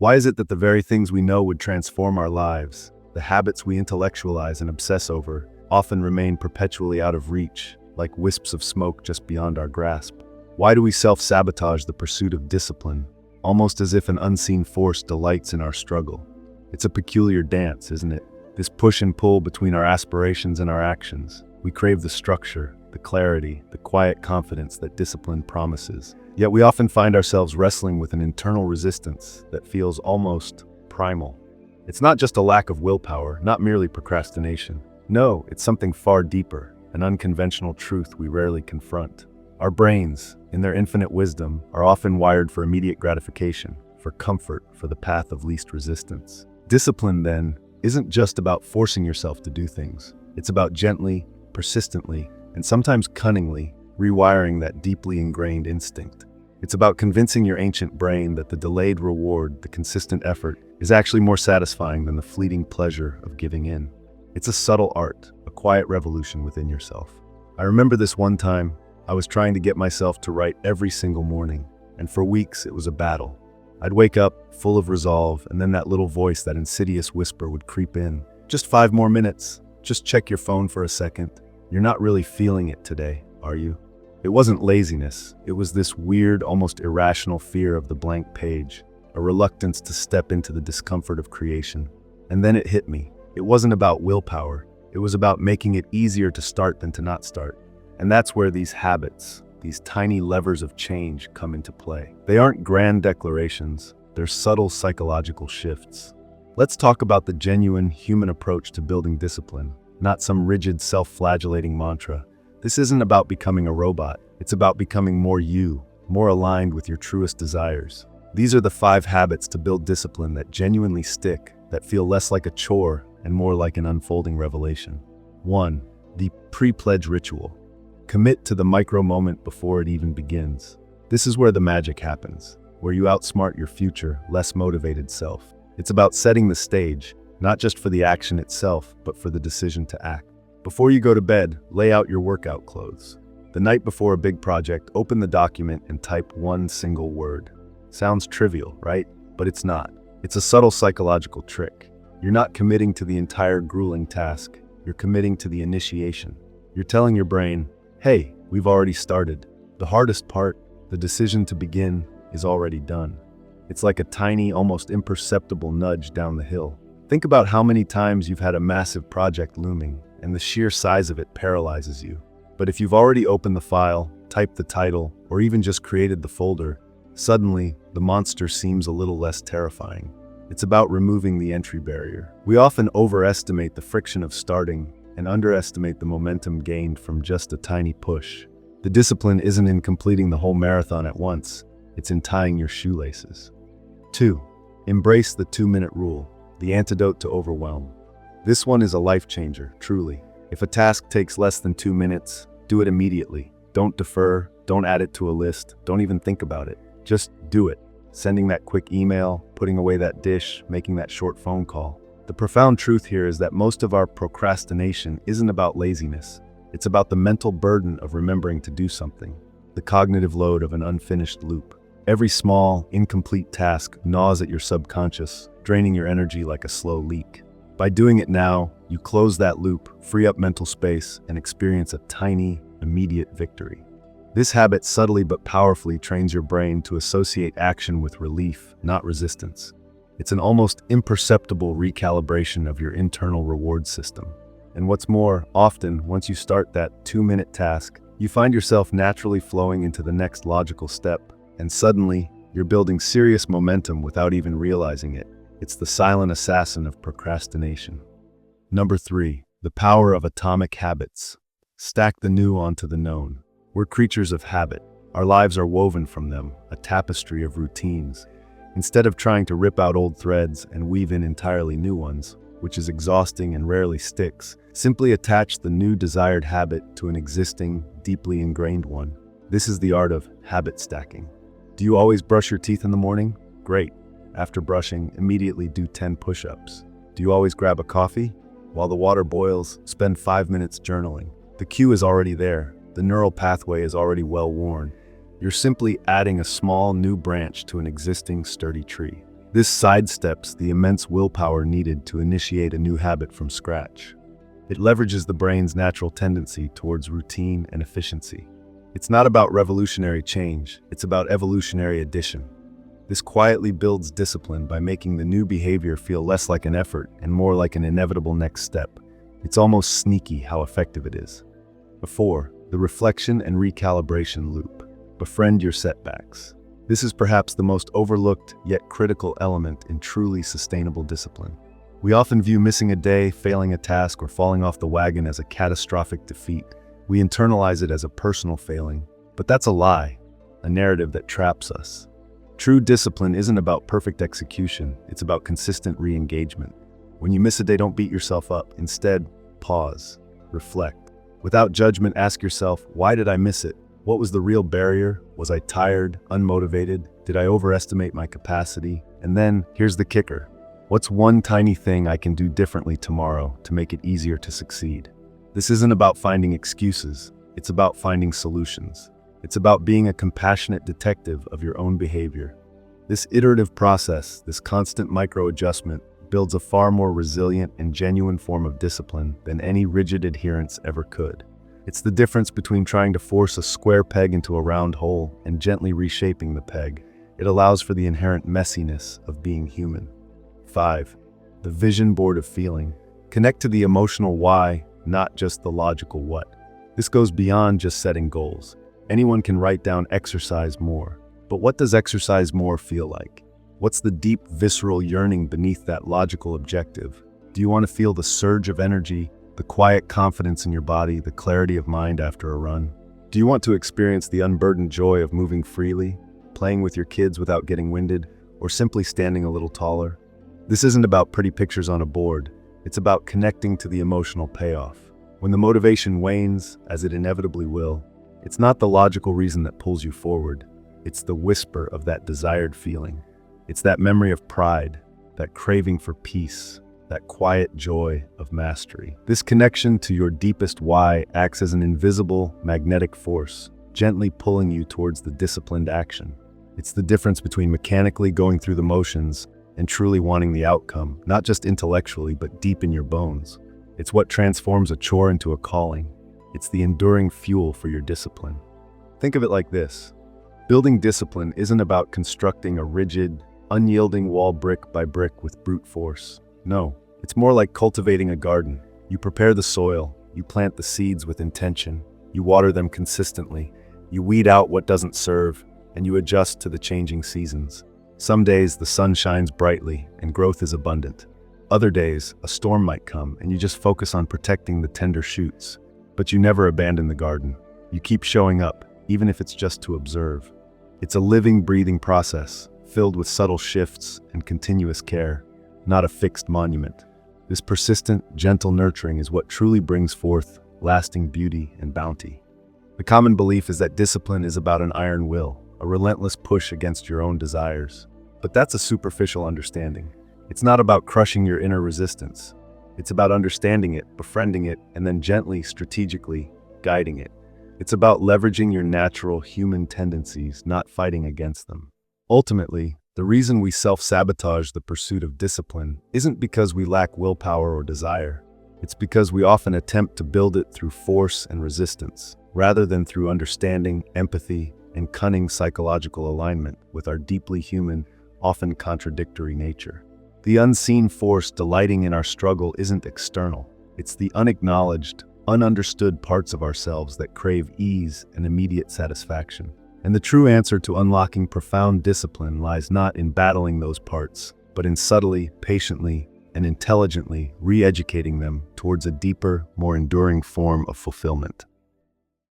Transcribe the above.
Why is it that the very things we know would transform our lives, the habits we intellectualize and obsess over, often remain perpetually out of reach, like wisps of smoke just beyond our grasp? Why do we self-sabotage the pursuit of discipline, almost as if an unseen force delights in our struggle? It's a peculiar dance, isn't it? This push and pull between our aspirations and our actions. We crave the structure, the clarity, the quiet confidence that discipline promises. Yet we often find ourselves wrestling with an internal resistance that feels almost primal. It's not just a lack of willpower, not merely procrastination. No, it's something far deeper, an unconventional truth we rarely confront. Our brains, in their infinite wisdom, are often wired for immediate gratification, for comfort, for the path of least resistance. Discipline, then, isn't just about forcing yourself to do things. It's about gently, persistently, and sometimes cunningly rewiring that deeply ingrained instinct. It's about convincing your ancient brain that the delayed reward, the consistent effort, is actually more satisfying than the fleeting pleasure of giving in. It's a subtle art, a quiet revolution within yourself. I remember this one time, I was trying to get myself to write every single morning, and for weeks it was a battle. I'd wake up, full of resolve, and then that little voice, that insidious whisper would creep in. Just 5 more minutes. Just check your phone for a second. You're not really feeling it today, are you? It wasn't laziness. It was this weird, almost irrational fear of the blank page, a reluctance to step into the discomfort of creation. And then it hit me. It wasn't about willpower. It was about making it easier to start than to not start. And that's where these habits, these tiny levers of change, come into play. They aren't grand declarations. They're subtle psychological shifts. Let's talk about the genuine human approach to building discipline, not some rigid self-flagellating mantra. This isn't about becoming a robot. It's about becoming more you, more aligned with your truest desires. These are the 5 habits to build discipline that genuinely stick, that feel less like a chore and more like an unfolding revelation. 1. The pre-pledge ritual. Commit to the micro moment before it even begins. This is where the magic happens, where you outsmart your future, less motivated self. It's about setting the stage, not just for the action itself, but for the decision to act. Before you go to bed, lay out your workout clothes. The night before a big project, open the document and type one single word. Sounds trivial, right? But it's not. It's a subtle psychological trick. You're not committing to the entire grueling task. You're committing to the initiation. You're telling your brain, hey, we've already started. The hardest part, the decision to begin, is already done. It's like a tiny, almost imperceptible nudge down the hill. Think about how many times you've had a massive project looming, and the sheer size of it paralyzes you. But if you've already opened the file, typed the title, or even just created the folder, suddenly the monster seems a little less terrifying. It's about removing the entry barrier. We often overestimate the friction of starting and underestimate the momentum gained from just a tiny push. The discipline isn't in completing the whole marathon at once, it's in tying your shoelaces. 2. Embrace the 2-minute rule, the antidote to overwhelm. This one is a life changer, truly. If a task takes less than 2 minutes, do it immediately. Don't defer, don't add it to a list, don't even think about it. Just do it. Sending that quick email, putting away that dish, making that short phone call. The profound truth here is that most of our procrastination isn't about laziness. It's about the mental burden of remembering to do something, the cognitive load of an unfinished loop. Every small, incomplete task gnaws at your subconscious, draining your energy like a slow leak. By doing it now, you close that loop, free up mental space, and experience a tiny, immediate victory. This habit subtly but powerfully trains your brain to associate action with relief, not resistance. It's an almost imperceptible recalibration of your internal reward system. And what's more, often, once you start that 2-minute task, you find yourself naturally flowing into the next logical step, and suddenly, you're building serious momentum without even realizing it. It's the silent assassin of procrastination. Number 3, the power of atomic habits. Stack the new onto the known. We're creatures of habit. Our lives are woven from them, a tapestry of routines. Instead of trying to rip out old threads and weave in entirely new ones, which is exhausting and rarely sticks, simply attach the new desired habit to an existing, deeply ingrained one. This is the art of habit stacking. Do you always brush your teeth in the morning? Great. After brushing, immediately do 10 push-ups. Do you always grab a coffee? While the water boils, spend 5 minutes journaling. The cue is already there. The neural pathway is already well worn. You're simply adding a small new branch to an existing sturdy tree. This sidesteps the immense willpower needed to initiate a new habit from scratch. It leverages the brain's natural tendency towards routine and efficiency. It's not about revolutionary change, it's about evolutionary addition. This quietly builds discipline by making the new behavior feel less like an effort and more like an inevitable next step. It's almost sneaky how effective it is. 4. The reflection and recalibration loop. Befriend your setbacks. This is perhaps the most overlooked yet critical element in truly sustainable discipline. We often view missing a day, failing a task, or falling off the wagon as a catastrophic defeat. We internalize it as a personal failing, but that's a lie, a narrative that traps us. True discipline isn't about perfect execution, it's about consistent re-engagement. When you miss a day, don't beat yourself up. Instead, pause, reflect. Without judgment, ask yourself, why did I miss it? What was the real barrier? Was I tired, unmotivated? Did I overestimate my capacity? And then, here's the kicker. What's one tiny thing I can do differently tomorrow to make it easier to succeed? This isn't about finding excuses, it's about finding solutions. It's about being a compassionate detective of your own behavior. This iterative process, this constant micro-adjustment, builds a far more resilient and genuine form of discipline than any rigid adherence ever could. It's the difference between trying to force a square peg into a round hole and gently reshaping the peg. It allows for the inherent messiness of being human. 5. The vision board of feeling. Connect to the emotional why, not just the logical what. This goes beyond just setting goals. Anyone can write down exercise more. But what does exercise more feel like? What's the deep, visceral yearning beneath that logical objective? Do you want to feel the surge of energy, the quiet confidence in your body, the clarity of mind after a run? Do you want to experience the unburdened joy of moving freely, playing with your kids without getting winded, or simply standing a little taller? This isn't about pretty pictures on a board. It's about connecting to the emotional payoff. When the motivation wanes, as it inevitably will, it's not the logical reason that pulls you forward. It's the whisper of that desired feeling. It's that memory of pride, that craving for peace, that quiet joy of mastery. This connection to your deepest why acts as an invisible, magnetic force, gently pulling you towards the disciplined action. It's the difference between mechanically going through the motions and truly wanting the outcome, not just intellectually, but deep in your bones. It's what transforms a chore into a calling. It's the enduring fuel for your discipline. Think of it like this. Building discipline isn't about constructing a rigid, unyielding wall brick by brick with brute force. No. It's more like cultivating a garden. You prepare the soil, you plant the seeds with intention, you water them consistently, you weed out what doesn't serve, and you adjust to the changing seasons. Some days the sun shines brightly and growth is abundant. Other days, a storm might come and you just focus on protecting the tender shoots. But you never abandon the garden. You keep showing up, even if it's just to observe. It's a living, breathing process, filled with subtle shifts and continuous care, not a fixed monument. This persistent, gentle nurturing is what truly brings forth lasting beauty and bounty. The common belief is that discipline is about an iron will, a relentless push against your own desires. But that's a superficial understanding. It's not about crushing your inner resistance. It's about understanding it, befriending it, and then gently, strategically guiding it. It's about leveraging your natural human tendencies, not fighting against them. Ultimately, the reason we self-sabotage the pursuit of discipline isn't because we lack willpower or desire. It's because we often attempt to build it through force and resistance, rather than through understanding, empathy, and cunning psychological alignment with our deeply human, often contradictory nature. The unseen force delighting in our struggle isn't external. It's the unacknowledged, ununderstood parts of ourselves that crave ease and immediate satisfaction. And the true answer to unlocking profound discipline lies not in battling those parts, but in subtly, patiently, and intelligently re-educating them towards a deeper, more enduring form of fulfillment.